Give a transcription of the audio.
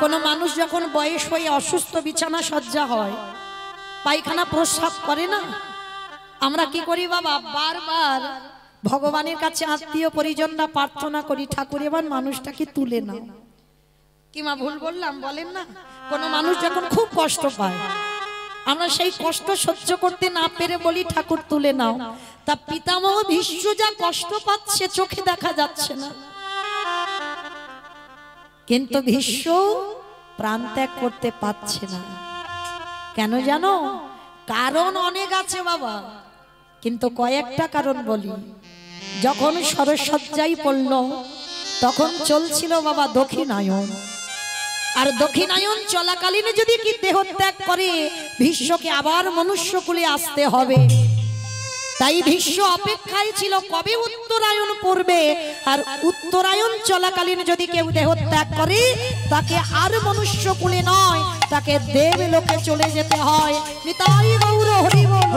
কোনো মানুষ যখন বয়স হয়ে অসুস্থ বিছানা সজ্জা হয়, পায়খানা প্রস্রাব করে না, আমরা কি করি বাবা? বারবার ভগবানের কাছে আত্মীয় পরিজনরা প্রার্থনা করি, ঠাকুর এবার মানুষটাকে তুলে নাও। কি মা ভুল বললাম? বলেন না, কোনো মানুষ যখন খুব কষ্ট পায়, আমরা সেই কষ্ট সহ্য করতে না পেরে বলি ঠাকুর তুলে নাও। তা পিতামহ ভীষ্ম যা কষ্ট পাচ্ছে চোখে দেখা যাচ্ছে না, কিন্তু ভীষ্ম প্রাণ ত্যাগ করতে পারছে না। কেন জানো? কারণ অনেক আছে বাবা, কিন্তু কয়েকটা কারণ বলি। যখন সরসজ্জায় পড়ল তখন চলছিল বাবা দক্ষিণায়ন, আর দক্ষিণায়ন চলাকালীন যদি কি দেহ ত্যাগ করে, ভীষ্মকে আবার মনুষ্যকুলে আসতে হবে। তাই ভীষ্ম অপেক্ষায় ছিল কবে উত্তরায়ণ পড়বে, আর উত্তরায়ণ চলাকালীন যদি কেউ দেহ ত্যাগ করে, তাকে আর মনুষ্যকুলে নয়, তাকে দেবলোকে চলে যেতে হয়। নিতাই গৌর হরি বল।